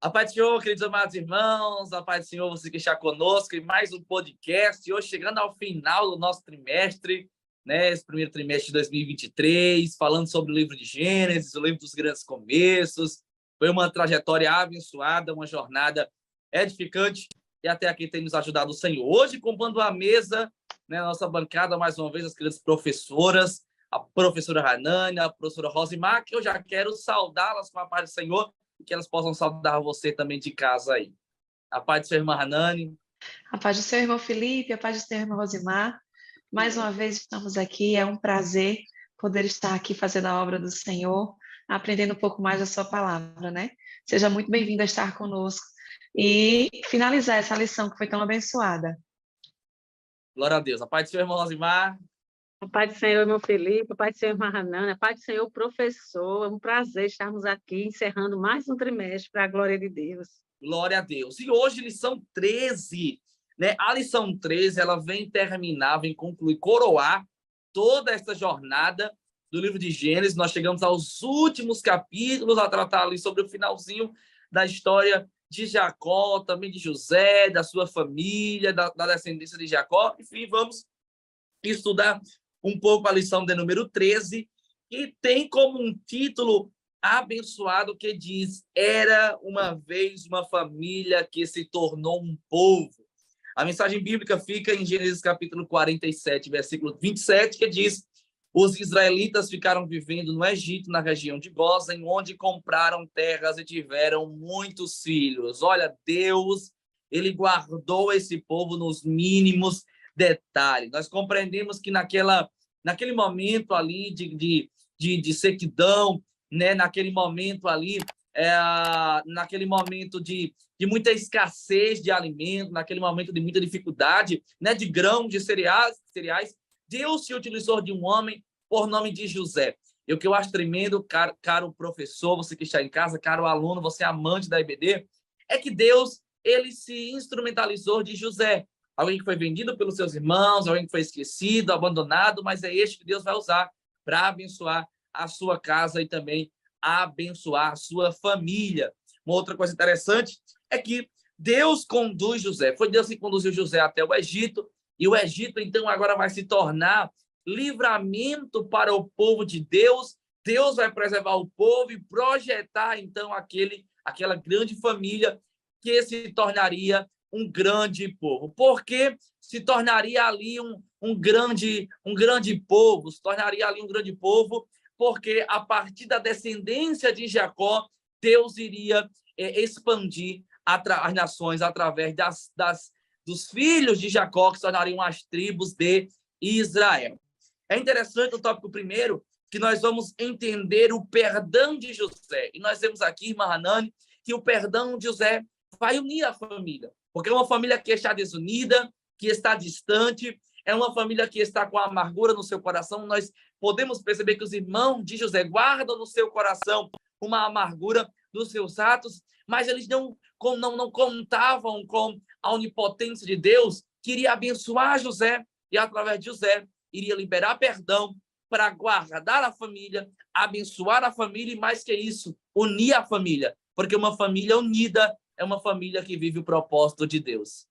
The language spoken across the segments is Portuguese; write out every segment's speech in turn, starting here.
A paz do Senhor, queridos amados irmãos, a paz do Senhor, você que está conosco em mais um podcast. Hoje, chegando ao final do nosso trimestre, né, esse primeiro trimestre de 2023, falando sobre o livro de Gênesis, o livro dos grandes começos. Foi uma trajetória abençoada, uma jornada edificante, e até aqui tem nos ajudado o Senhor. Hoje, compondo a mesa, né, nossa bancada, mais uma vez, as queridas professoras, a professora Hanani, a professora Rosimar, que eu já quero saudá-las com a paz do Senhor, e que elas possam saudar você também de casa aí. A paz do seu irmão Hanani. A paz do seu irmão Felipe, a paz do seu irmão Rosimar. Mais uma vez estamos aqui, é um prazer poder estar aqui fazendo a obra do Senhor, aprendendo um pouco mais da sua palavra, né? Seja muito bem-vindo a estar conosco e finalizar essa lição que foi tão abençoada. Glória a Deus. A paz do seu irmão Rosimar. A paz do Senhor, irmão Felipe, a paz do Senhor, irmã Hanani, a paz do Senhor, professor. É um prazer estarmos aqui encerrando mais um trimestre para a glória de Deus. Glória a Deus. E hoje, lição 13, né? A lição 13, ela vem terminar, vem concluir, coroar toda essa jornada do livro de Gênesis. Nós chegamos aos últimos capítulos a tratar ali sobre o finalzinho da história de Jacó, também de José, da sua família, da descendência de Jacó. Enfim, vamos estudar um pouco a lição de número 13, que tem como um título abençoado que diz: era uma vez uma família que se tornou um povo. A mensagem bíblica fica em Gênesis capítulo 47, versículo 27, que diz: os israelitas ficaram vivendo no Egito, na região de Gósen, onde compraram terras e tiveram muitos filhos. Olha, Deus, ele guardou esse povo nos mínimos detalhes. Nós compreendemos que naquele momento ali de sequidão, né, naquele momento ali, naquele momento de muita escassez de alimento, naquele momento de muita dificuldade, né, de grão, de cereais, Deus se utilizou de um homem por nome de José. E o que eu acho tremendo, caro professor, você que está em casa, caro aluno, você amante da IBD, é que Deus, ele se instrumentalizou de José. Alguém que foi vendido pelos seus irmãos, alguém que foi esquecido, abandonado, mas é este que Deus vai usar para abençoar a sua casa e também abençoar a sua família. Uma outra coisa interessante é que Deus conduz José. Foi Deus que conduziu José até o Egito, e o Egito, então, agora vai se tornar livramento para o povo de Deus. Deus vai preservar o povo e projetar, então, aquela grande família que se tornaria um grande povo. Porque se tornaria ali um grande povo, se tornaria ali um grande povo, porque a partir da descendência de Jacó, Deus iria expandir as nações através dos filhos de Jacó, que se tornariam as tribos de Israel. É interessante no tópico primeiro que nós vamos entender o perdão de José. E nós vemos aqui, irmã Hanani, que o perdão de José vai unir a família, porque é uma família que está desunida, que está distante, é uma família que está com a amargura no seu coração. Nós podemos perceber que os irmãos de José guardam no seu coração uma amargura dos seus atos, mas eles não contavam com a onipotência de Deus, que iria abençoar José, e através de José iria liberar perdão para guardar a família, abençoar a família e, mais que isso, unir a família, porque uma família unida é uma família que vive o propósito de Deus.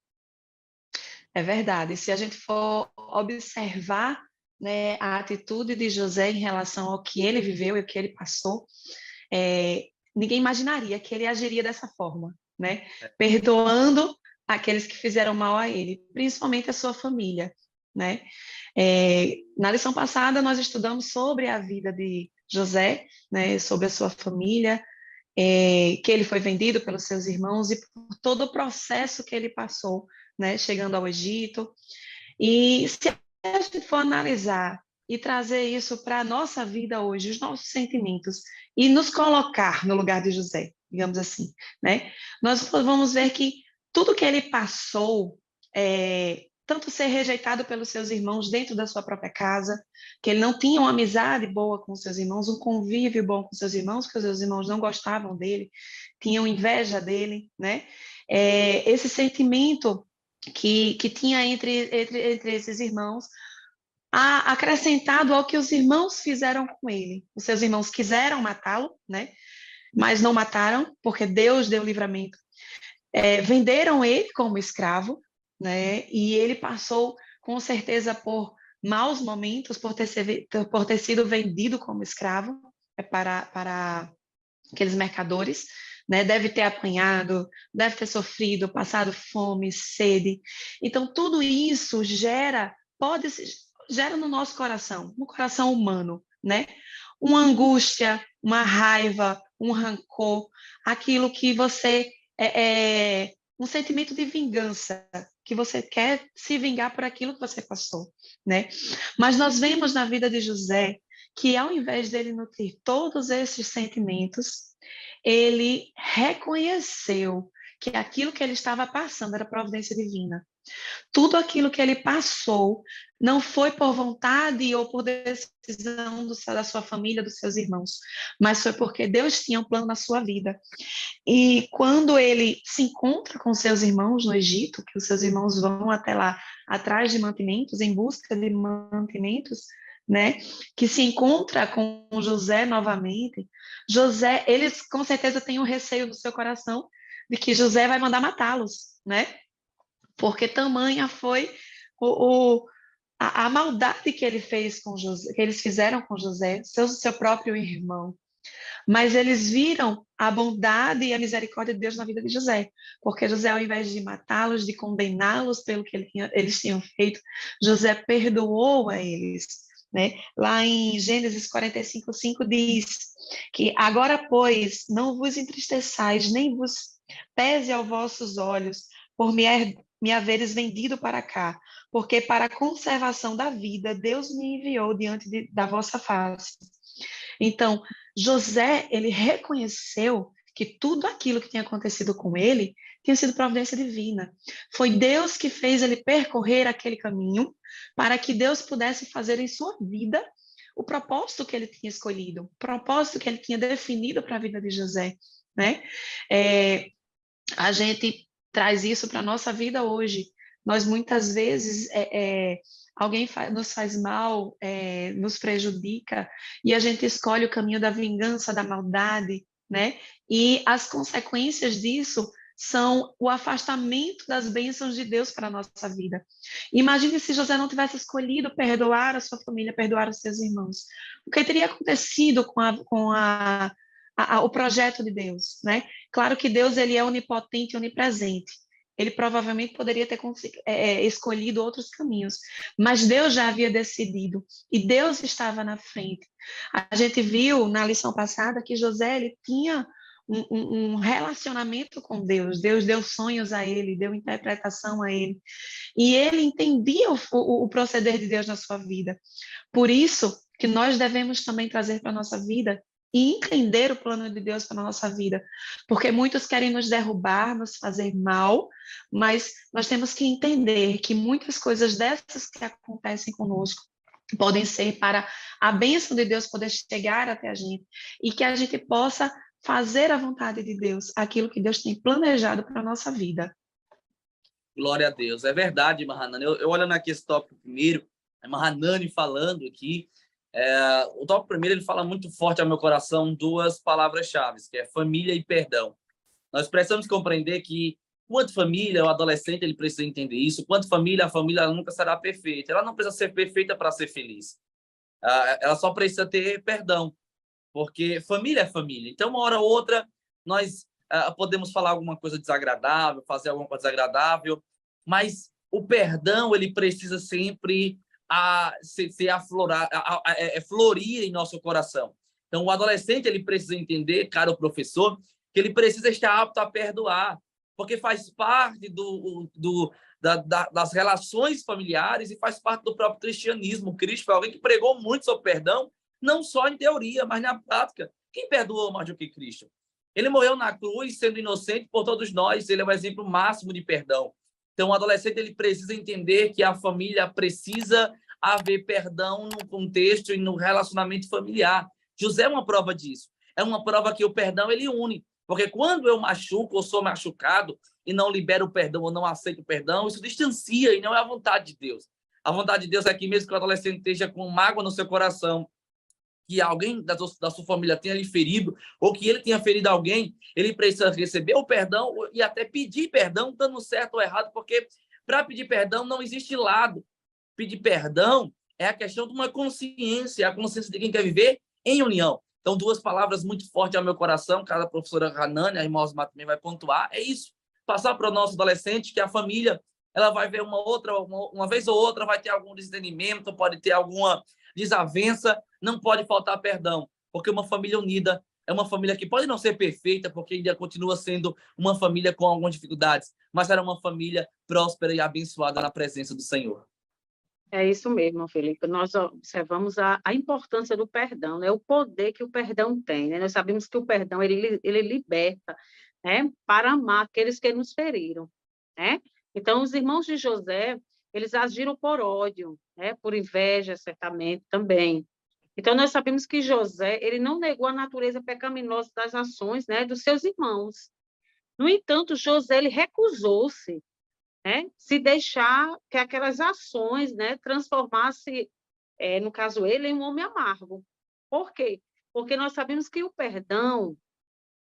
É verdade. Se a gente for observar, né, a atitude de José em relação ao que ele viveu e o que ele passou, ninguém imaginaria que ele agiria dessa forma, né? Perdoando aqueles que fizeram mal a ele, principalmente a sua família, né? Na lição passada, nós estudamos sobre a vida de José, né, sobre a sua família, que ele foi vendido pelos seus irmãos e por todo o processo que ele passou, né, chegando ao Egito. E se a gente for analisar e trazer isso para a nossa vida hoje, os nossos sentimentos, e nos colocar no lugar de José, digamos assim, né, nós vamos ver que tudo que ele passou, tanto ser rejeitado pelos seus irmãos dentro da sua própria casa, que ele não tinha uma amizade boa com seus irmãos, um convívio bom com seus irmãos, que os seus irmãos não gostavam dele, tinham inveja dele, né? Esse sentimento que tinha entre esses irmãos, acrescentado ao que os irmãos fizeram com ele. Os seus irmãos quiseram matá-lo, né? mas não mataram, porque Deus deu livramento. Venderam ele como escravo, né? E ele passou, com certeza, por maus momentos, por ter sido vendido como escravo para aqueles mercadores, né? Deve ter apanhado, deve ter sofrido, passado fome, sede. Então, tudo isso gera no nosso coração, no coração humano, né? Uma angústia, uma raiva, um rancor, aquilo que você um sentimento de vingança, que você quer se vingar por aquilo que você passou, né? Mas nós vemos na vida de José que, ao invés dele nutrir todos esses sentimentos, ele reconheceu que aquilo que ele estava passando era providência divina. Tudo aquilo que ele passou não foi por vontade ou por decisão da sua família, dos seus irmãos, mas foi porque Deus tinha um plano na sua vida. E quando ele se encontra com seus irmãos no Egito, que os seus irmãos vão até lá atrás de mantimentos, em busca de mantimentos, né, que se encontra com José novamente, José, eles com certeza têm um receio no seu coração de que José vai mandar matá-los, né? Porque tamanha foi a maldade que ele fez com José, que eles fizeram com José, seu próprio irmão. Mas eles viram a bondade e a misericórdia de Deus na vida de José, porque José, ao invés de matá-los, de condená-los pelo que eles tinham feito, José perdoou a eles, né? Lá em Gênesis 45:5 diz que agora, pois, não vos entristeçais, nem vos pese aos vossos olhos por me haveres vendido para cá, porque para a conservação da vida Deus me enviou diante da vossa face. Então, José, ele reconheceu que tudo aquilo que tinha acontecido com ele tinha sido providência divina. Foi Deus que fez ele percorrer aquele caminho para que Deus pudesse fazer em sua vida o propósito que ele tinha escolhido, o propósito que ele tinha definido para a vida de José, né? A gente traz isso para a nossa vida hoje. Nós, muitas vezes, alguém nos faz mal, nos prejudica, e a gente escolhe o caminho da vingança, da maldade, né? E as consequências disso são o afastamento das bênçãos de Deus para a nossa vida. Imagine se José não tivesse escolhido perdoar a sua família, perdoar os seus irmãos. O que teria acontecido com o projeto de Deus, né? Claro que Deus, ele é onipotente e onipresente. Ele provavelmente poderia ter escolhido outros caminhos, mas Deus já havia decidido e Deus estava na frente. A gente viu na lição passada que José, ele tinha um relacionamento com Deus. Deus deu sonhos a ele, deu interpretação a ele, e ele entendia o proceder de Deus na sua vida. Por isso que nós devemos também trazer para a nossa vida e entender o plano de Deus para a nossa vida, porque muitos querem nos derrubar, nos fazer mal, mas nós temos que entender que muitas coisas dessas que acontecem conosco podem ser para a bênção de Deus poder chegar até a gente, e que a gente possa fazer a vontade de Deus, aquilo que Deus tem planejado para a nossa vida. Glória a Deus. É verdade, Mahanani. Eu olhando aqui esse tópico primeiro, é Mahanani falando aqui, o tópico primeiro, ele fala muito forte ao meu coração duas palavras-chave, que é família e perdão. Nós precisamos compreender que, quanto família, o adolescente, ele precisa entender isso. Quanto família, a família nunca será perfeita. Ela não precisa ser perfeita para ser feliz. Ela só precisa ter perdão, porque família é família. Então, uma hora ou outra, nós podemos falar alguma coisa desagradável, fazer alguma coisa desagradável, mas o perdão, ele precisa sempre florir em nosso coração. Então, o adolescente, ele precisa entender, caro professor, que ele precisa estar apto a perdoar, porque faz parte das relações familiares e faz parte do próprio cristianismo. Cristo foi alguém que pregou muito sobre perdão, não só em teoria, mas na prática. Quem perdoou mais do que Cristo? Ele morreu na cruz, sendo inocente por todos nós. Ele é o exemplo máximo de perdão. Então, o adolescente, ele precisa entender que a família precisa haver perdão no contexto e no relacionamento familiar. José é uma prova disso. É uma prova que o perdão, ele une. Porque quando eu machuco ou sou machucado e não libero o perdão ou não aceito o perdão, isso distancia e não é a vontade de Deus. A vontade de Deus é que mesmo que o adolescente esteja com mágoa no seu coração, que alguém da sua família tenha lhe ferido, ou que ele tenha ferido alguém, ele precisa receber o perdão e até pedir perdão, dando certo ou errado, porque para pedir perdão não existe lado. Pedir perdão é a questão de uma consciência, a consciência de quem quer viver em união. Então, duas palavras muito fortes ao meu coração, cada professora Hanani, a irmã Osmar também vai pontuar, é isso. Passar para o nosso adolescente que a família ela vai ver uma vez ou outra, vai ter algum desentendimento, pode ter alguma desavença, não pode faltar perdão, porque uma família unida é uma família que pode não ser perfeita, porque ainda continua sendo uma família com algumas dificuldades, mas era uma família próspera e abençoada na presença do Senhor. É isso mesmo, Felipe. Nós observamos a importância do perdão, né? O poder que o perdão tem, né? Nós sabemos que o perdão ele liberta, né? Para amar aqueles que nos feriram, né? Então, os irmãos de José, eles agiram por ódio, né? Por inveja, certamente, também. Então, nós sabemos que José, ele não negou a natureza pecaminosa das ações, né? Dos seus irmãos. No entanto, José, ele recusou-se, né? Se deixar que aquelas ações, né, transformasse, no caso ele, em um homem amargo. Por quê? Porque nós sabemos que o perdão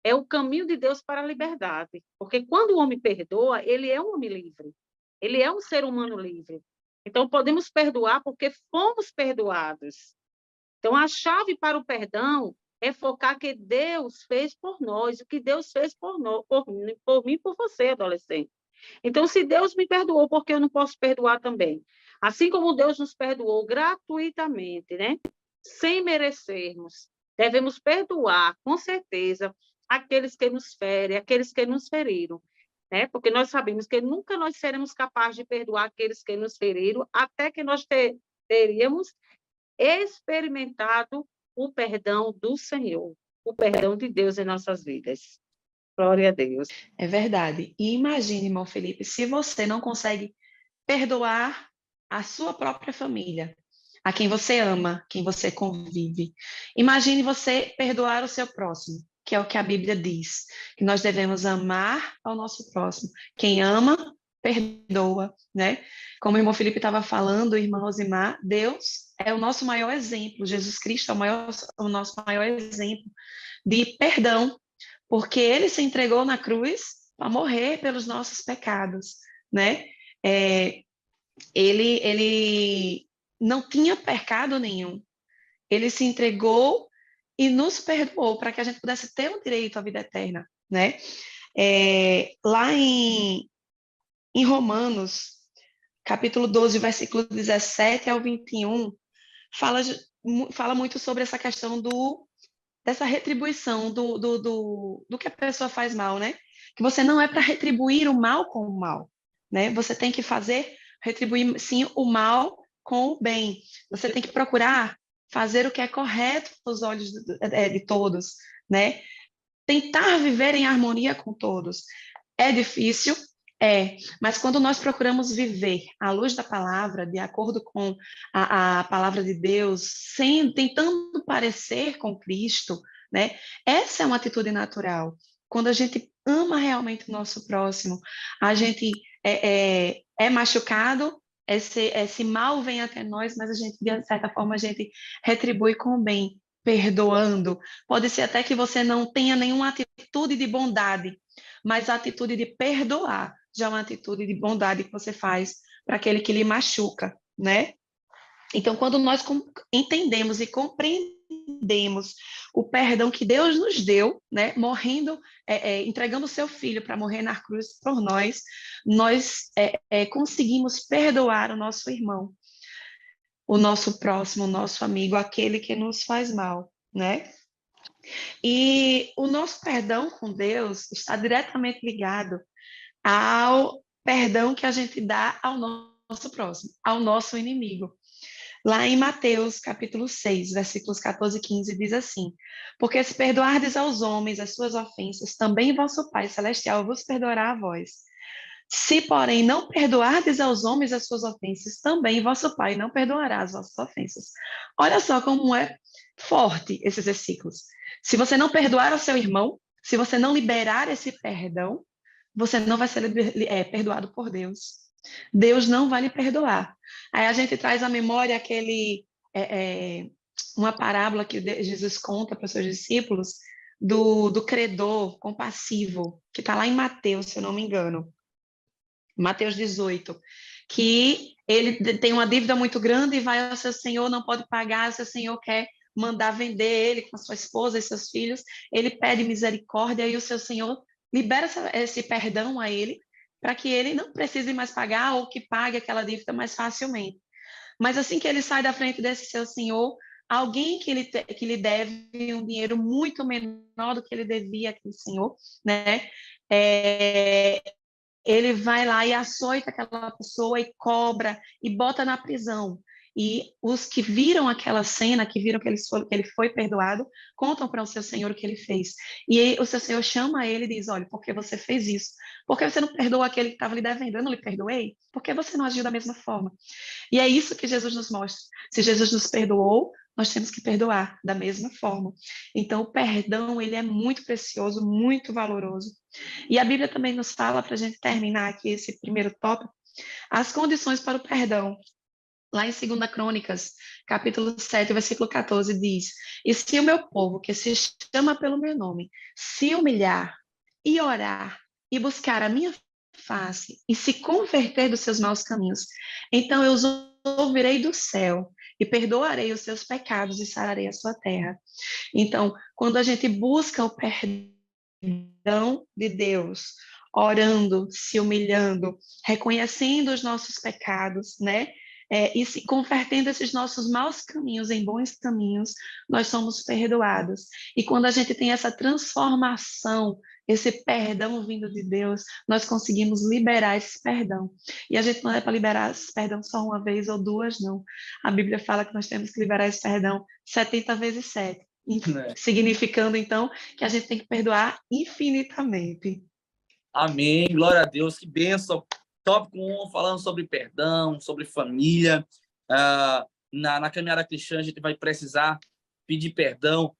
é o caminho de Deus para a liberdade. Porque quando o homem perdoa, ele é um homem livre. Ele é um ser humano livre. Então, podemos perdoar porque fomos perdoados. Então, a chave para o perdão é focar que Deus fez por nós, o que Deus fez por nós, por mim e por você, adolescente. Então, se Deus me perdoou, por que eu não posso perdoar também? Assim como Deus nos perdoou gratuitamente, né? Sem merecermos, devemos perdoar, com certeza, aqueles que nos ferem, aqueles que nos feriram, né? Porque nós sabemos que nunca nós seremos capazes de perdoar aqueles que nos feriram, até que nós teríamos experimentado o perdão do Senhor, o perdão de Deus em nossas vidas. Glória a Deus. É verdade. E imagine, irmão Felipe, se você não consegue perdoar a sua própria família, a quem você ama, quem você convive. Imagine você perdoar o seu próximo, que é o que a Bíblia diz, que nós devemos amar ao nosso próximo. Quem ama, perdoa, né? Como o irmão Felipe estava falando, irmã Rosimar, Deus é o nosso maior exemplo, Jesus Cristo é o nosso maior exemplo de perdão, porque ele se entregou na cruz para morrer pelos nossos pecados, né? Ele não tinha pecado nenhum. Ele se entregou e nos perdoou para que a gente pudesse ter o direito à vida eterna, né? Lá em Romanos, capítulo 12, versículo 17 ao 21, fala muito sobre essa questão dessa retribuição do que a pessoa faz mal, né? Que você não é para retribuir o mal com o mal, né? Você tem que retribuir, sim, o mal com o bem. Você tem que procurar fazer o que é correto aos olhos de todos, né? Tentar viver em harmonia com todos. É difícil, mas quando nós procuramos viver à luz da palavra, de acordo com a palavra de Deus, tentando parecer com Cristo, né? Essa é uma atitude natural. Quando a gente ama realmente o nosso próximo, a gente é machucado, esse mal vem até nós, mas a gente, de certa forma, a gente retribui com o bem, perdoando. Pode ser até que você não tenha nenhuma atitude de bondade, mas a atitude de perdoar já é uma atitude de bondade que você faz para aquele que lhe machuca, né? Então, quando nós entendemos e compreendemos o perdão que Deus nos deu, né, morrendo, entregando o seu filho para morrer na cruz por nós, nós conseguimos perdoar o nosso irmão, o nosso próximo, o nosso amigo, aquele que nos faz mal, né? E o nosso perdão com Deus está diretamente ligado ao perdão que a gente dá ao nosso próximo, ao nosso inimigo. Lá em Mateus, capítulo 6, versículos 14 e 15, diz assim: porque se perdoardes aos homens as suas ofensas, também vosso Pai Celestial vos perdoará a vós. Se, porém, não perdoardes aos homens as suas ofensas, também vosso Pai não perdoará as vossas ofensas. Olha só como é forte esses versículos. Se você não perdoar ao seu irmão, se você não liberar esse perdão, você não vai ser perdoado por Deus. Deus não vai lhe perdoar. Aí a gente traz à memória uma parábola que Jesus conta para os seus discípulos do credor compassivo, que está lá em Mateus, se eu não me engano. Mateus 18, que ele tem uma dívida muito grande e vai ao seu senhor, não pode pagar, o seu senhor quer mandar vender ele com a sua esposa e seus filhos, ele pede misericórdia e o seu senhor libera esse perdão a ele, para que ele não precise mais pagar ou que pague aquela dívida mais facilmente. Mas assim que ele sai da frente desse seu senhor, alguém que lhe deve um dinheiro muito menor do que ele devia àquele senhor, né? Ele vai lá e açoita aquela pessoa e cobra e bota na prisão. E os que viram aquela cena, que viram que ele foi perdoado, contam para o seu senhor o que ele fez. E o seu senhor chama ele e diz: olha, por que você fez isso? Por que você não perdoou aquele que estava lhe devendo? Eu não lhe perdoei? Por que você não agiu da mesma forma? E é isso que Jesus nos mostra. Se Jesus nos perdoou, nós temos que perdoar da mesma forma. Então, o perdão, ele é muito precioso, muito valoroso. E a Bíblia também nos fala, para a gente terminar aqui esse primeiro tópico, as condições para o perdão. Lá em 2 Crônicas, capítulo 7, versículo 14, diz: e se o meu povo, que se chama pelo meu nome, se humilhar e orar e buscar a minha face e se converter dos seus maus caminhos, então eu os ouvirei do céu e perdoarei os seus pecados e sararei a sua terra. Então, quando a gente busca o perdão de Deus, orando, se humilhando, reconhecendo os nossos pecados, né? E se convertendo esses nossos maus caminhos em bons caminhos, nós somos perdoados. E quando a gente tem essa transformação, esse perdão vindo de Deus, nós conseguimos liberar esse perdão. E a gente não é para liberar esse perdão só uma vez ou duas, não. A Bíblia fala que nós temos que liberar esse perdão 70 vezes 7, significando, então, que a gente tem que perdoar infinitamente. Amém, glória a Deus, que bênção. Tópico 1, falando sobre perdão, sobre família. Na caminhada cristã, a gente vai precisar pedir perdão.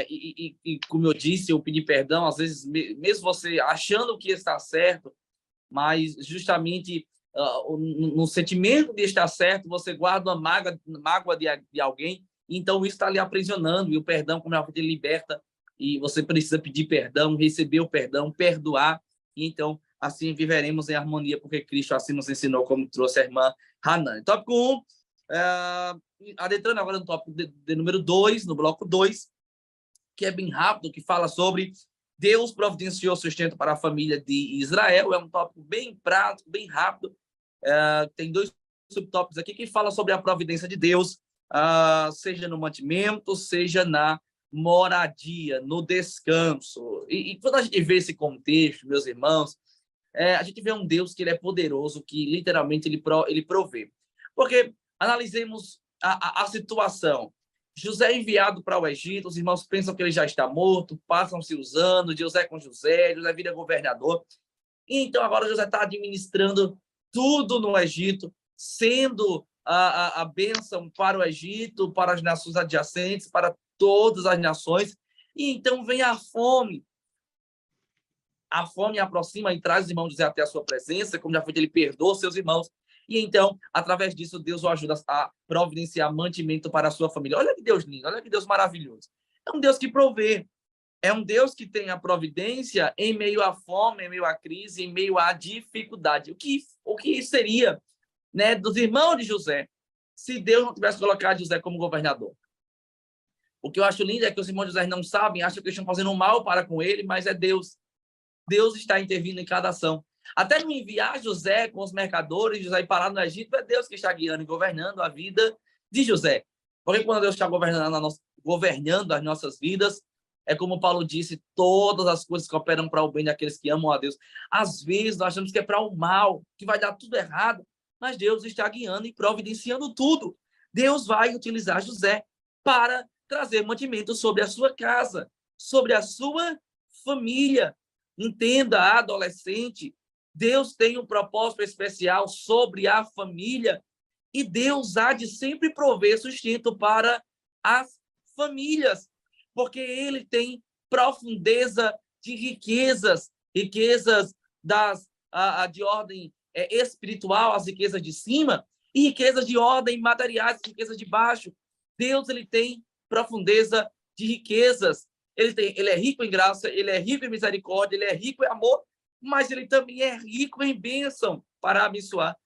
E como eu disse, eu pedir perdão, às vezes, mesmo você achando que está certo, mas justamente no sentimento de estar certo, você guarda uma mágoa de alguém, então isso está ali aprisionando, e o perdão, como ele liberta, e você precisa pedir perdão, receber o perdão, perdoar, e então assim viveremos em harmonia, porque Cristo assim nos ensinou, como trouxe a irmã Hanan. Tópico 1, adentrando agora no tópico de número 2, no bloco 2, que é bem rápido, que fala sobre Deus providenciou sustento para a família de Israel. É um tópico bem prático, bem rápido. Tem 2 subtópicos aqui que falam sobre a providência de Deus, seja no mantimento, seja na moradia, no descanso. E quando a gente vê esse contexto, meus irmãos, a gente vê um Deus que ele é poderoso, que literalmente ele provê. Porque analisemos a situação. José é enviado para o Egito, os irmãos pensam que ele já está morto, passam-se os anos, José com José vira governador. E então agora José está administrando tudo no Egito, sendo a bênção para o Egito, para as nações adjacentes, para todas as nações. E então vem a fome. A fome aproxima e traz os irmãos José até a sua presença, como já foi, ele perdoa seus irmãos. E então, através disso, Deus o ajuda a providenciar mantimento para a sua família. Olha que Deus lindo, olha que Deus maravilhoso. É um Deus que provê. É um Deus que tem a providência em meio à fome, em meio à crise, em meio à dificuldade. O que seria, né, dos irmãos de José se Deus não tivesse colocado José como governador? O que eu acho lindo é que os irmãos de José não sabem, acham que estão fazendo mal para com ele, mas é Deus. Deus está intervindo em cada ação. Até no enviar José com os mercadores, José ir parar no Egito, é Deus que está guiando e governando a vida de José. Porque quando Deus está governando as nossas vidas, é como Paulo disse, todas as coisas que operam para o bem daqueles que amam a Deus. Às vezes nós achamos que é para o mal, que vai dar tudo errado, mas Deus está guiando e providenciando tudo. Deus vai utilizar José para trazer mantimento sobre a sua casa, sobre a sua família. Entenda, adolescente, Deus tem um propósito especial sobre a família e Deus há de sempre prover sustento para as famílias, porque ele tem profundeza de riquezas de ordem espiritual, as riquezas de cima, e riquezas de ordem materiais, riquezas de baixo. Deus, ele tem profundeza de riquezas. Ele é rico em graça, ele é rico em misericórdia, ele é rico em amor, mas ele também é rico em bênção para abençoar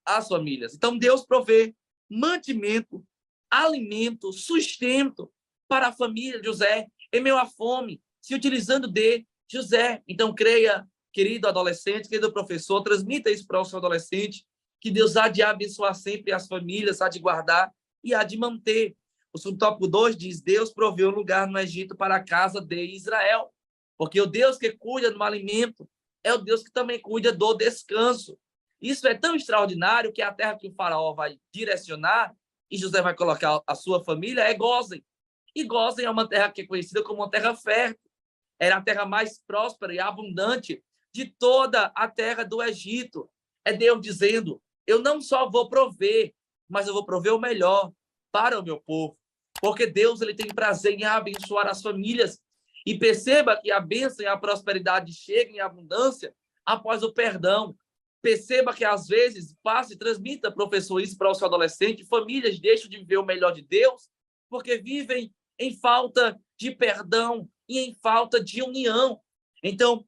as famílias. Então, Deus provê mantimento, alimento, sustento para a família de José em meio à fome, se utilizando de José. Então, creia, querido adolescente, querido professor, transmita isso para o seu adolescente, que Deus há de abençoar sempre as famílias, há de guardar e há de manter. O subtópico 2 diz: Deus proveu um lugar no Egito para a casa de Israel. Porque o Deus que cuida do alimento é o Deus que também cuida do descanso. Isso é tão extraordinário que a terra que o faraó vai direcionar e José vai colocar a sua família é Gósen. E Gósen é uma terra que é conhecida como uma terra fértil. Era a terra mais próspera e abundante de toda a terra do Egito. É Deus dizendo: eu não só vou prover, mas eu vou prover o melhor para o meu povo. Porque Deus, ele tem prazer em abençoar as famílias. E perceba que a bênção e a prosperidade chegam em abundância após o perdão. Perceba que, às vezes, passe e transmita, professor, isso para o seu adolescente, famílias deixam de viver o melhor de Deus porque vivem em falta de perdão e em falta de união. Então,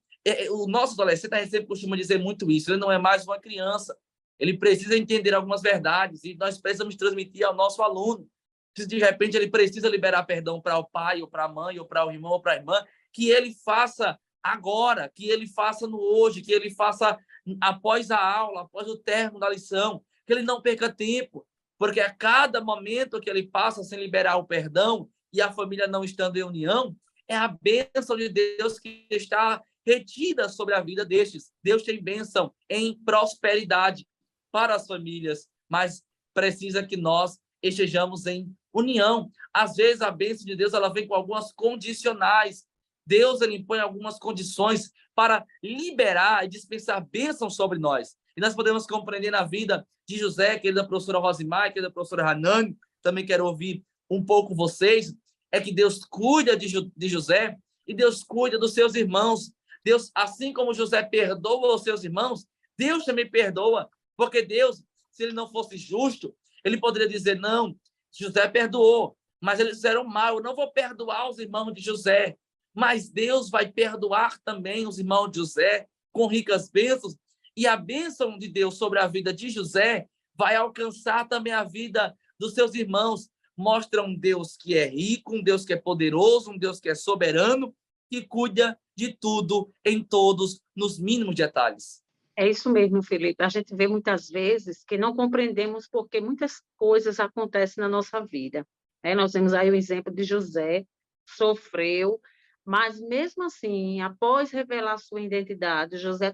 o nosso adolescente, a gente sempre costuma dizer muito isso, ele não é mais uma criança, ele precisa entender algumas verdades e nós precisamos transmitir ao nosso aluno. Se de repente ele precisa liberar perdão para o pai, ou para a mãe, ou para o irmão, ou para a irmã, que ele faça agora, que ele faça no hoje, que ele faça após a aula, após o término da lição, que ele não perca tempo, porque a cada momento que ele passa sem liberar o perdão e a família não estando em união, é a bênção de Deus que está retida sobre a vida destes. Deus tem bênção em prosperidade para as famílias, mas precisa que nós estejamos em união. Às vezes a bênção de Deus ela vem com algumas condicionais. Deus ele impõe algumas condições para liberar e dispensar bênçãos sobre nós. E nós podemos compreender na vida de José, querida professora Rosimar, querida professora Hanani, também quero ouvir um pouco vocês, é que Deus cuida de José e Deus cuida dos seus irmãos. Deus, assim como José perdoa os seus irmãos, Deus também perdoa, porque Deus, se ele não fosse justo, ele poderia dizer: não, José perdoou, mas eles fizeram mal, eu não vou perdoar os irmãos de José. Mas Deus vai perdoar também os irmãos de José com ricas bênçãos, e a bênção de Deus sobre a vida de José vai alcançar também a vida dos seus irmãos. Mostra um Deus que é rico, um Deus que é poderoso, um Deus que é soberano, que cuida de tudo, em todos, nos mínimos detalhes. É isso mesmo, Felipe. A gente vê muitas vezes que não compreendemos porque muitas coisas acontecem na nossa vida. Nós temos aí o exemplo de José, sofreu, mas mesmo assim, após revelar sua identidade, José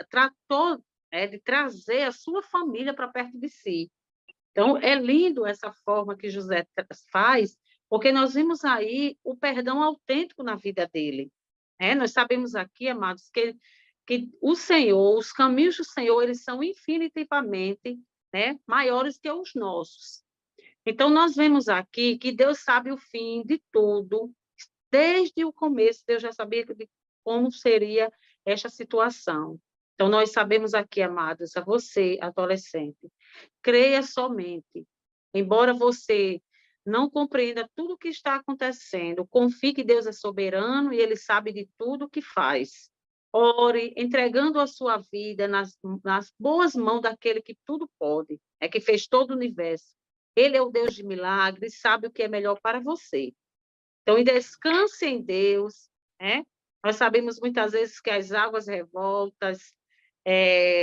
tratou de trazer a sua família para perto de si. Então, é lindo essa forma que José faz, porque nós vimos aí o perdão autêntico na vida dele. Nós sabemos aqui, amados, que o Senhor, os caminhos do Senhor, eles são infinitivamente maiores que os nossos. Então, nós vemos aqui que Deus sabe o fim de tudo. Desde o começo, Deus já sabia de como seria esta situação. Então, nós sabemos aqui, amados, a você, adolescente, creia somente. Embora você não compreenda tudo o que está acontecendo, confie que Deus é soberano e Ele sabe de tudo o que faz. Ore, entregando a sua vida nas boas mãos daquele que tudo pode, que fez todo o universo. Ele é o Deus de milagres, sabe o que é melhor para você. Então, descanse em Deus. Nós sabemos muitas vezes que as águas revoltas,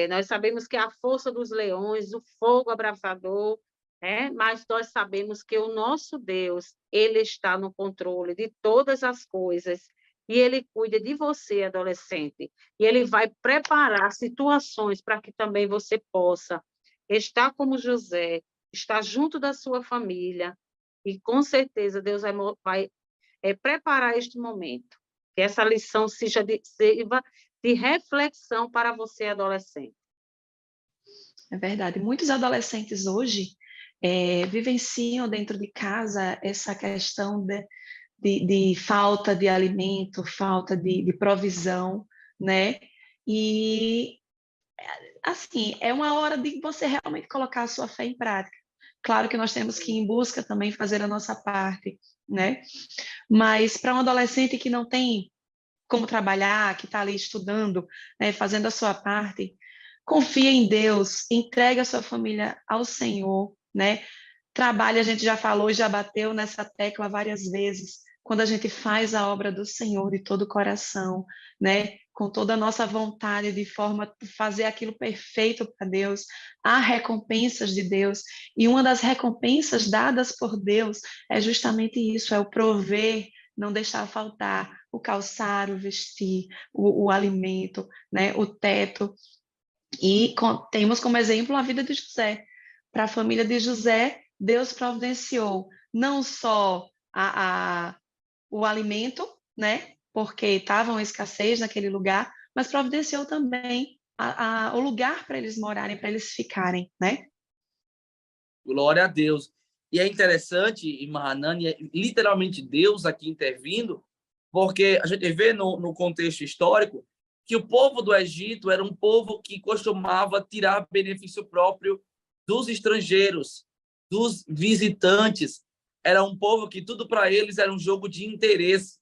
nós sabemos que a força dos leões, o fogo abrasador, mas nós sabemos que o nosso Deus, Ele está no controle de todas as coisas e Ele cuida de você, adolescente. E Ele vai preparar situações para que também você possa estar como José, estar junto da sua família e, com certeza, Deus vai preparar este momento. Que essa lição sirva de reflexão para você, adolescente. É verdade. Muitos adolescentes hoje vivenciam dentro de casa essa questão de falta de alimento, falta de provisão, né? E, assim, é uma hora de você realmente colocar a sua fé em prática. Claro que nós temos que ir em busca também fazer a nossa parte, né? Mas para um adolescente que não tem como trabalhar, que está ali estudando, né, fazendo a sua parte, confia em Deus, entrega a sua família ao Senhor, né? Trabalho, a gente já falou, já bateu nessa tecla várias vezes. Quando a gente faz a obra do Senhor de todo o coração, né? Com toda a nossa vontade, de forma a fazer aquilo perfeito para Deus, há recompensas de Deus. E uma das recompensas dadas por Deus é justamente isso, é o prover, não deixar faltar o calçar, o vestir, o alimento, né? O teto. E temos como exemplo a vida de José. Para a família de José, Deus providenciou não só o alimento, né? Porque estava uma escassez naquele lugar, mas providenciou também o lugar para eles morarem, para eles ficarem, né? Glória a Deus. E é interessante, irmã Hanani, é literalmente Deus aqui intervindo, porque a gente vê no contexto histórico que o povo do Egito era um povo que costumava tirar benefício próprio dos estrangeiros, dos visitantes. Era um povo que tudo para eles era um jogo de interesse.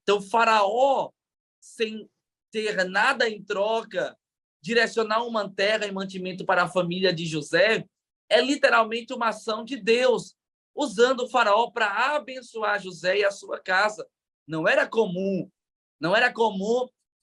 Então, Faraó, sem ter nada em troca, direcionar uma terra e mantimento para a família de José, é literalmente uma ação de Deus, usando o Faraó para abençoar José e a sua casa. Não era comum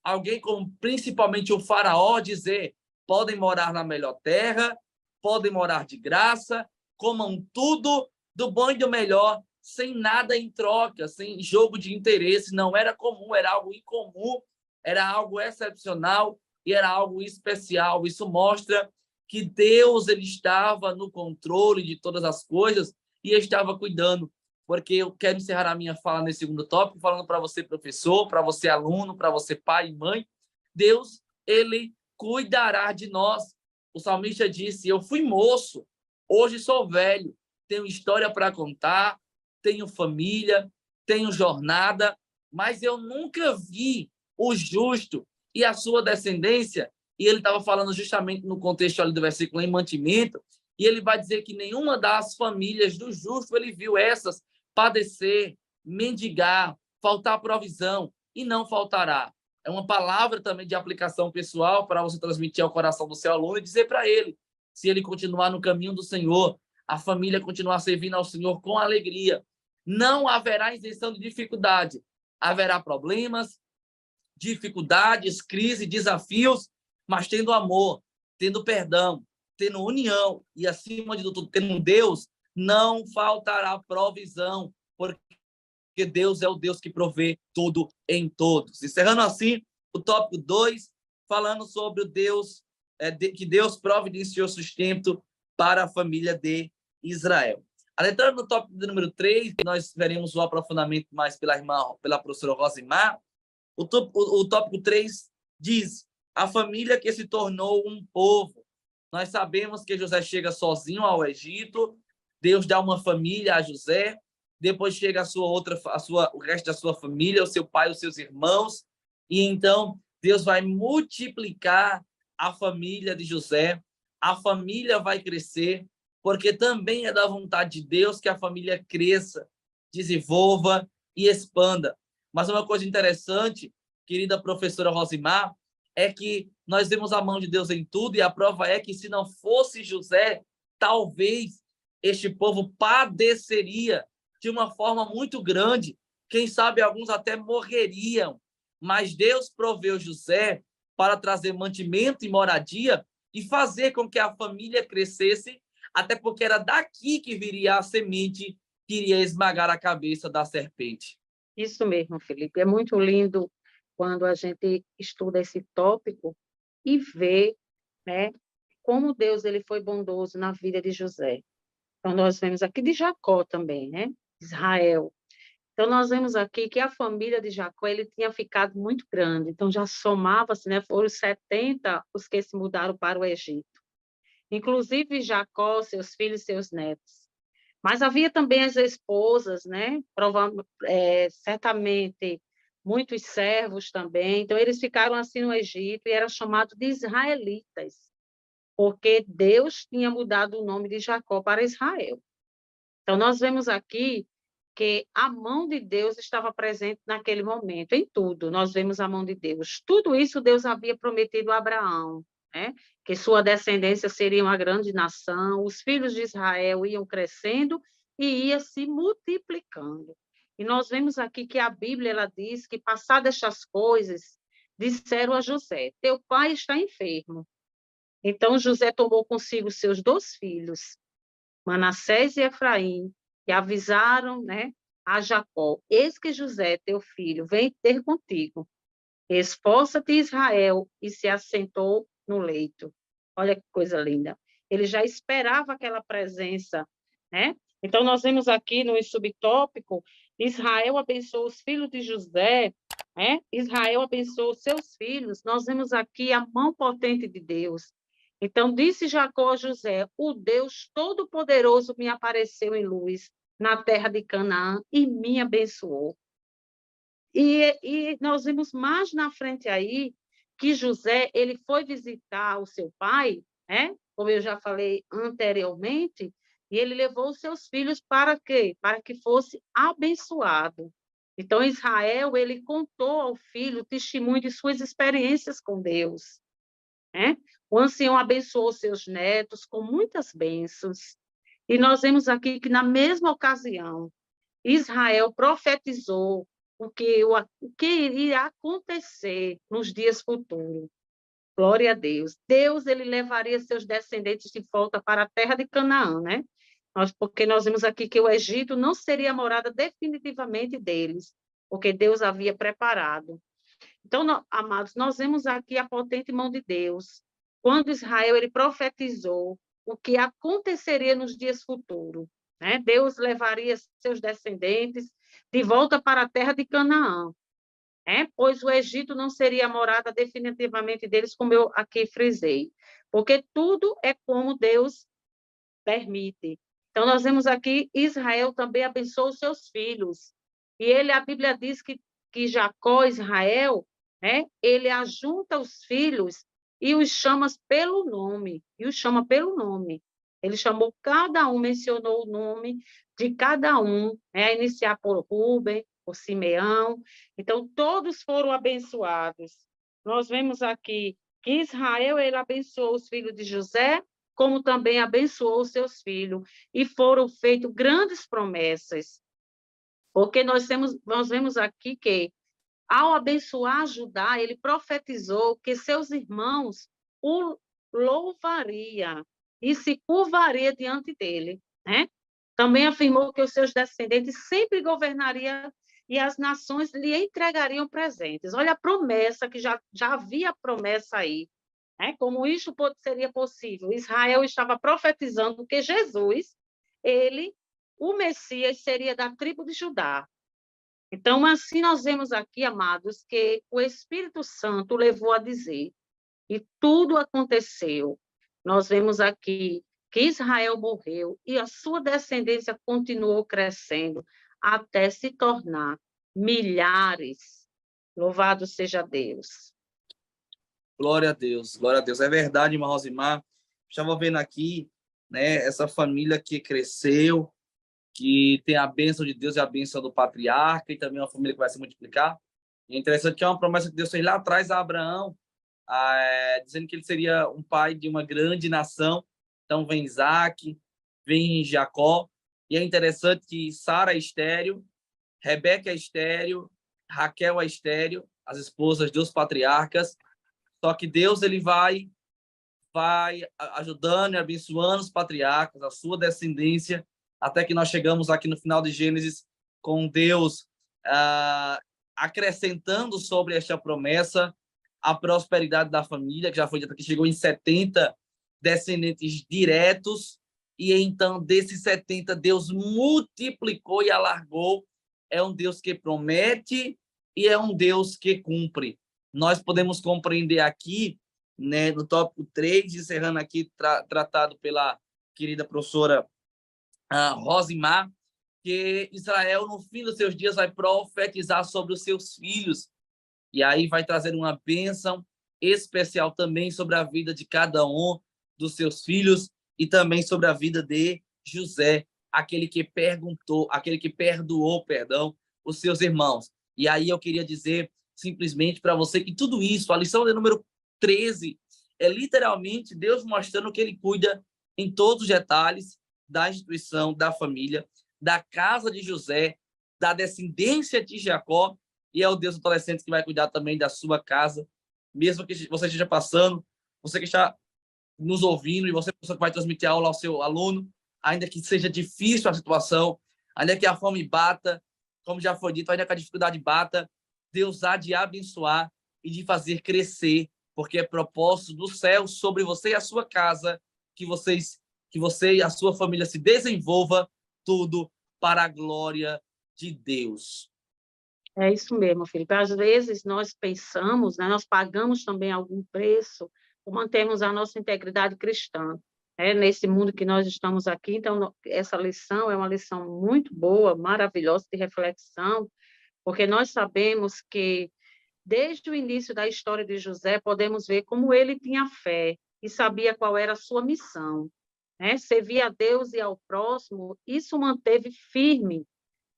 alguém como principalmente o Faraó dizer: podem morar na melhor terra, podem morar de graça, comam tudo do bom e do melhor, sem nada em troca, sem jogo de interesse. Não era comum, era algo incomum, era algo excepcional e era algo especial. Isso mostra que Deus ele estava no controle de todas as coisas e estava cuidando. Porque eu quero encerrar a minha fala nesse segundo tópico, falando para você, professor, para você, aluno, para você, pai e mãe. Deus, ele cuidará de nós. O salmista disse: eu fui moço, hoje sou velho, tenho história para contar, tenho família, tenho jornada, mas eu nunca vi o justo e a sua descendência. E ele estava falando justamente no contexto ali do versículo em mantimento, e ele vai dizer que nenhuma das famílias do justo ele viu essas padecer, mendigar, faltar provisão, e não faltará. É uma palavra também de aplicação pessoal para você transmitir ao coração do seu aluno e dizer para ele, se ele continuar no caminho do Senhor, a família continuar servindo ao Senhor com alegria, não haverá isenção de dificuldade, haverá problemas, dificuldades, crise, desafios, mas tendo amor, tendo perdão, tendo união e, acima de tudo, tendo Deus, não faltará provisão, porque Deus é o Deus que provê tudo em todos. Encerrando assim o tópico 2, falando sobre o Deus, que Deus providenciou sustento para a família de Israel. Adentrando no tópico número 3, que nós veremos o aprofundamento mais pela professora Rosimar, o tópico 3 diz: a família que se tornou um povo. Nós sabemos que José chega sozinho ao Egito, Deus dá uma família a José, depois chega o resto da sua família, o seu pai, os seus irmãos, e então Deus vai multiplicar a família de José, a família vai crescer, porque também é da vontade de Deus que a família cresça, desenvolva e expanda. Mas uma coisa interessante, querida professora Rosimar, é que nós vemos a mão de Deus em tudo, e a prova é que, se não fosse José, talvez este povo padeceria de uma forma muito grande. Quem sabe alguns até morreriam. Mas Deus proveu José para trazer mantimento e moradia e fazer com que a família crescesse, até porque era daqui que viria a semente que iria esmagar a cabeça da serpente. Isso mesmo, Felipe. É muito lindo quando a gente estuda esse tópico e vê, né, como Deus ele foi bondoso na vida de José. Então, nós vemos aqui de Jacó também, né? Israel. Então, nós vemos aqui que a família de Jacó ele tinha ficado muito grande. Então, já somava-se, né? Foram 70 os que se mudaram para o Egito. Inclusive Jacó, seus filhos e seus netos. Mas havia também as esposas, né? Certamente muitos servos também. Então, eles ficaram assim no Egito e eram chamados de israelitas. porque Deus tinha mudado o nome de Jacó para Israel. Então, nós vemos aqui que a mão de Deus estava presente naquele momento, em tudo, nós vemos a mão de Deus. Tudo isso Deus havia prometido a Abraão, né? Que sua descendência seria uma grande nação, os filhos de Israel iam crescendo e ia se multiplicando. E nós vemos aqui que a Bíblia ela diz que, passadas estas coisas, disseram a José: teu pai está enfermo. Então José tomou consigo seus 2 filhos, Manassés e Efraim, e avisaram, né, a Jacó: eis que José, teu filho, vem ter contigo. Esforça-te, Israel, e se assentou no leito. Olha que coisa linda. Ele já esperava aquela presença, né? Então, nós vemos aqui no subtópico: Israel abençoou os filhos de José, né? Israel abençoou os seus filhos. Nós vemos aqui a mão potente de Deus. Então, disse Jacó a José: o Deus Todo-Poderoso me apareceu em luz na terra de Canaã e me abençoou. E nós vimos mais na frente aí que José ele foi visitar o seu pai, né? Como eu já falei anteriormente, e ele levou os seus filhos para quê? Para que fosse abençoado. Então, Israel ele contou ao filho o testemunho de suas experiências com Deus, né? O ancião abençoou seus netos com muitas bênçãos. E nós vemos aqui que, na mesma ocasião, Israel profetizou o que iria acontecer nos dias futuros. Glória a Deus. Deus ele levaria seus descendentes de volta para a terra de Canaã, né? Porque nós vemos aqui que o Egito não seria a morada definitivamente deles, porque Deus havia preparado. Então, amados, nós vemos aqui a potente mão de Deus, quando Israel ele profetizou o que aconteceria nos dias futuros, né? Deus levaria seus descendentes de volta para a terra de Canaã, né? Pois o Egito não seria a morada definitivamente deles, como eu aqui frisei, porque tudo é como Deus permite. Então, nós vemos aqui, Israel também abençoou os seus filhos, e a Bíblia diz que Jacó, Israel, né, ele ajunta os filhos e os chama pelo nome, Ele chamou cada um, mencionou o nome de cada um, né, a iniciar por Rúben, por Simeão. Então, todos foram abençoados. Nós vemos aqui que Israel, ele abençoou os filhos de José, como também abençoou os seus filhos, e foram feitas grandes promessas. Porque nós vemos aqui que, ao abençoar Judá, ele profetizou que seus irmãos o louvaria e se curvaria diante dele, né? Também afirmou que os seus descendentes sempre governariam e as nações lhe entregariam presentes. Olha a promessa, que já havia promessa aí, né? Como isso seria possível? Israel estava profetizando que Jesus, o Messias, seria da tribo de Judá. Então, assim nós vemos aqui, amados, que o Espírito Santo levou a dizer, e tudo aconteceu. Nós vemos aqui que Israel morreu e a sua descendência continuou crescendo até se tornar milhares. Louvado seja Deus. Glória a Deus, glória a Deus. É verdade, irmã Rosimar. Estava vendo aqui, né, essa família que cresceu, que tem a bênção de Deus e a bênção do patriarca, e também uma família que vai se multiplicar. E é interessante que é uma promessa que Deus fez lá atrás a Abraão, dizendo que ele seria um pai de uma grande nação. Então vem Isaac, vem Jacó, e é interessante que Sara é estéril, Rebeca é estéril, Raquel é estéril, as esposas dos patriarcas. Só que Deus ele vai ajudando e abençoando os patriarcas, a sua descendência, até que nós chegamos aqui no final de Gênesis com Deus acrescentando sobre esta promessa a prosperidade da família, que já foi dito que chegou em 70 descendentes diretos, e então desses 70 Deus multiplicou e alargou. É um Deus que promete e é um Deus que cumpre. Nós podemos compreender aqui, né, no tópico 3, encerrando aqui, tratado pela querida professora Rosimar, que Israel, no fim dos seus dias, vai profetizar sobre os seus filhos, e aí vai trazer uma bênção especial também sobre a vida de cada um, dos seus filhos e também sobre a vida de José, aquele que perdoou, perdão, os seus irmãos. E aí eu queria dizer simplesmente para você que tudo isso, a lição de número 13, é literalmente Deus mostrando que ele cuida em todos os detalhes da instituição, da família, da casa de José, da descendência de Jacó, e é o Deus adolescente que vai cuidar também da sua casa, mesmo que você esteja passando, você que está nos ouvindo e você que vai transmitir a aula ao seu aluno, ainda que seja difícil a situação, ainda que a fome bata, como já foi dito, ainda que a dificuldade bata, Deus há de abençoar e de fazer crescer, porque é propósito do céu sobre você e a sua casa, que você e a sua família se desenvolva, tudo para a glória de Deus. É isso mesmo, Felipe. Às vezes nós pensamos, né, nós pagamos também algum preço por mantermos a nossa integridade cristã, nesse mundo que nós estamos aqui. Então, essa lição é uma lição muito boa, maravilhosa de reflexão, porque nós sabemos que, desde o início da história de José, podemos ver como ele tinha fé e sabia qual era a sua missão. Servir a Deus e ao próximo, isso manteve firme,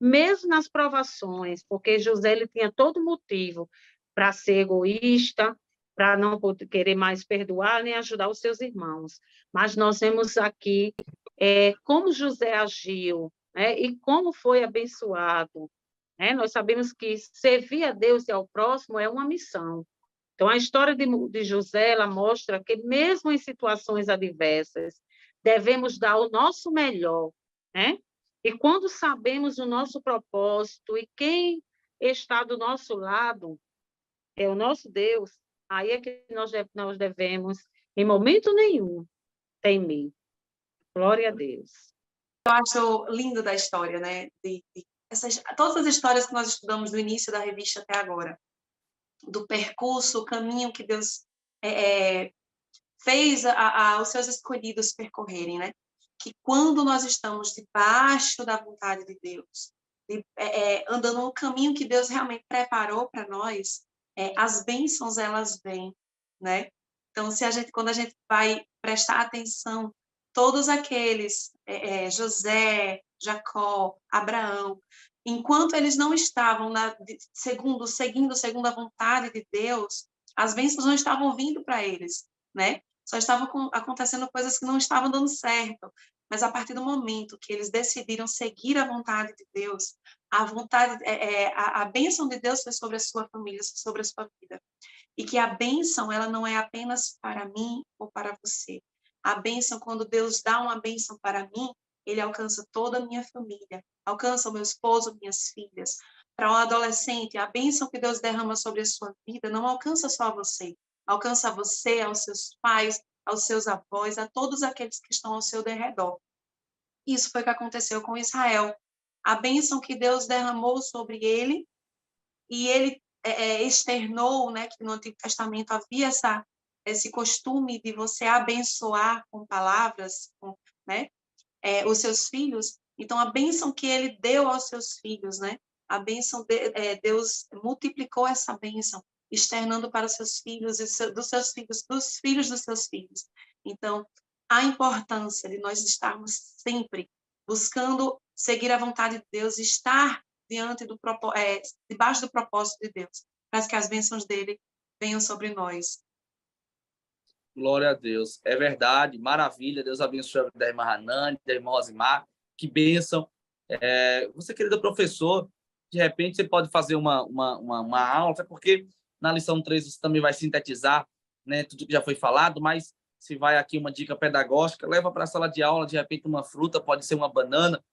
mesmo nas provações, porque José ele tinha todo motivo para ser egoísta, para não querer mais perdoar nem ajudar os seus irmãos. Mas nós vemos aqui como José agiu, e como foi abençoado. Nós sabemos que servir a Deus e ao próximo é uma missão. Então, a história de José ela mostra que, mesmo em situações adversas, devemos dar o nosso melhor, E quando sabemos o nosso propósito e quem está do nosso lado, é o nosso Deus, aí é que nós devemos, em momento nenhum, temer. Glória a Deus. Eu acho lindo da história, né? Todas as histórias que nós estudamos do início da revista até agora, do percurso, o caminho que Deus fez os seus escolhidos percorrerem, né? Que quando nós estamos debaixo da vontade de Deus, andando no caminho que Deus realmente preparou para nós, as bênçãos elas vêm, né? Então, quando a gente vai prestar atenção, todos aqueles, José, Jacó, Abraão, enquanto eles não estavam seguindo a vontade de Deus, as bênçãos não estavam vindo para eles, né? Só estavam acontecendo coisas que não estavam dando certo. Mas a partir do momento que eles decidiram seguir a vontade de Deus, a bênção de Deus foi sobre a sua família, sobre a sua vida. E que a bênção, ela não é apenas para mim ou para você. A bênção, quando Deus dá uma bênção para mim, ele alcança toda a minha família, alcança o meu esposo, minhas filhas. Para um adolescente, a bênção que Deus derrama sobre a sua vida não alcança só você, alcança você, aos seus pais, aos seus avós, a todos aqueles que estão ao seu derredor. Isso foi o que aconteceu com Israel. A bênção que Deus derramou sobre ele, e ele externou, né, que no Antigo Testamento havia esse costume de você abençoar com palavras, né, os seus filhos. Então, a bênção que ele deu aos seus filhos, né, a bênção Deus multiplicou essa bênção, externando para os seus filhos, dos seus filhos, dos filhos dos seus filhos. Então, a importância de nós estarmos sempre buscando seguir a vontade de Deus, estar debaixo do propósito de Deus, para que as bênçãos dele venham sobre nós. Glória a Deus. É verdade, maravilha. Deus abençoe a vida da irmã Hanani, da irmã Rosimar. Que bênção. Você, querido professor, de repente você pode fazer uma aula, até porque na lição 3 você também vai sintetizar, né, tudo que já foi falado, mas se vai aqui uma dica pedagógica, leva para a sala de aula, de repente, uma fruta, pode ser uma banana,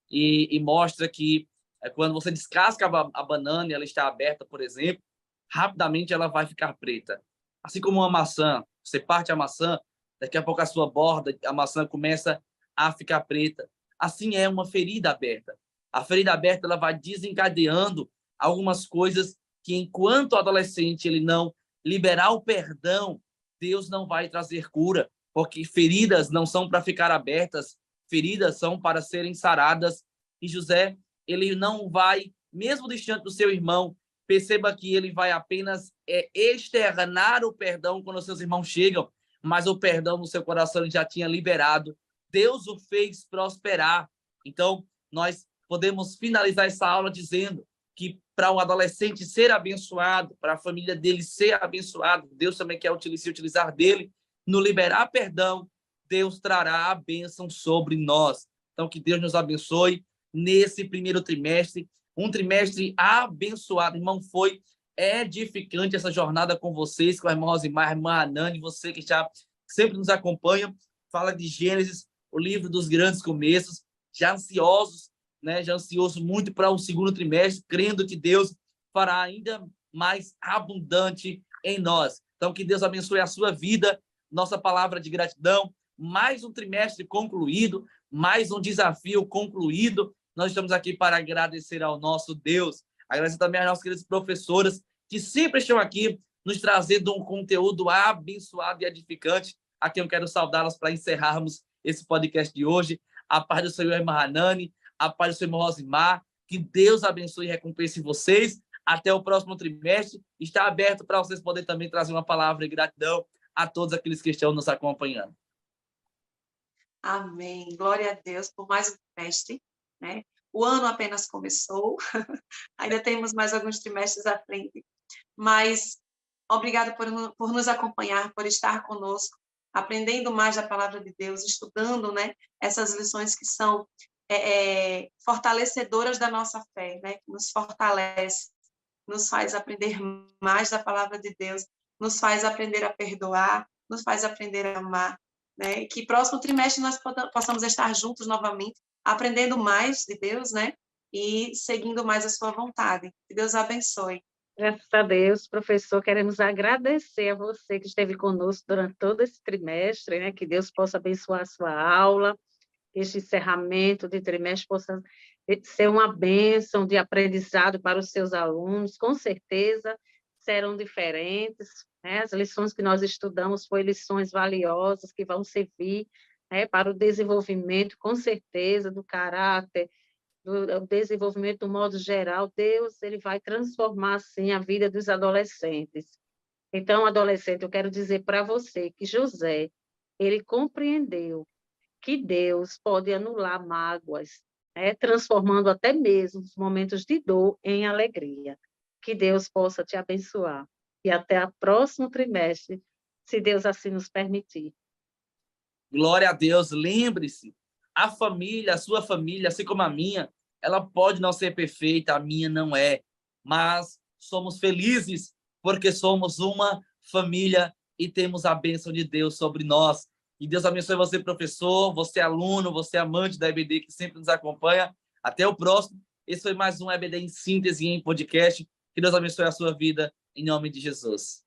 e mostra que quando você descasca a banana e ela está aberta, por exemplo, rapidamente ela vai ficar preta. Assim como uma maçã, você parte a maçã, daqui a pouco a sua borda, a maçã começa a ficar preta. Assim é uma ferida aberta. A ferida aberta ela vai desencadeando algumas coisas que, enquanto o adolescente ele não liberar o perdão, Deus não vai trazer cura, porque feridas não são para ficar abertas, feridas são para serem saradas. E José, ele não vai, mesmo distante do seu irmão, perceba que ele vai apenas externar o perdão quando os seus irmãos chegam, mas o perdão no seu coração ele já tinha liberado. Deus o fez prosperar. Então, nós podemos finalizar essa aula dizendo que para um adolescente ser abençoado, para a família dele ser abençoado, Deus também quer se utilizar dele no liberar perdão. Deus trará a bênção sobre nós. Então, que Deus nos abençoe nesse primeiro trimestre, um trimestre abençoado. Irmão, foi edificante essa jornada com vocês, com a irmã Rosimar, a irmã Anani, você que já sempre nos acompanha, fala de Gênesis, o livro dos grandes começos, já ansiosos, né? Já ansioso muito para o segundo trimestre, crendo que Deus fará ainda mais abundante em nós. Então, que Deus abençoe a sua vida, nossa palavra de gratidão, mais um trimestre concluído, mais um desafio concluído. Nós estamos aqui para agradecer ao nosso Deus, agradecer também às nossas queridas professoras, que sempre estão aqui nos trazendo um conteúdo abençoado e edificante. Aqui eu quero saudá-las para encerrarmos esse podcast de hoje. A paz do Senhor, irmã Hanani, a paz do Senhor, irmão Rosimar. Que Deus abençoe e recompense vocês. Até o próximo trimestre. Está aberto para vocês poderem também trazer uma palavra de gratidão a todos aqueles que estão nos acompanhando. Amém. Glória a Deus por mais um trimestre, né? O ano apenas começou. Ainda temos mais alguns trimestres à frente. Mas obrigado por nos acompanhar, por estar conosco, aprendendo mais da palavra de Deus, estudando, né, essas lições que são fortalecedoras da nossa fé, né, que nos fortalece, nos faz aprender mais da palavra de Deus, nos faz aprender a perdoar, nos faz aprender a amar, né, e que próximo trimestre nós possamos estar juntos novamente, aprendendo mais de Deus, né, e seguindo mais a sua vontade. Que Deus abençoe. Graças a Deus, professor, queremos agradecer a você que esteve conosco durante todo esse trimestre, né? Que Deus possa abençoar a sua aula, este encerramento de trimestre possa ser uma bênção de aprendizado para os seus alunos, com certeza serão diferentes, né? As lições que nós estudamos foram lições valiosas que vão servir, né, para o desenvolvimento, com certeza, do caráter, do desenvolvimento do modo geral. Deus ele vai transformar, assim, a vida dos adolescentes. Então, adolescente, eu quero dizer para você que José, ele compreendeu que Deus pode anular mágoas, né, transformando até mesmo os momentos de dor em alegria. Que Deus possa te abençoar. E até o próximo trimestre, se Deus assim nos permitir. Glória a Deus. Lembre-se, a família, a sua família, assim como a minha, ela pode não ser perfeita, a minha não é, mas somos felizes porque somos uma família e temos a bênção de Deus sobre nós. E Deus abençoe você, professor, você aluno, você amante da EBD que sempre nos acompanha. Até o próximo. Esse foi mais um EBD em síntese em podcast. Que Deus abençoe a sua vida em nome de Jesus.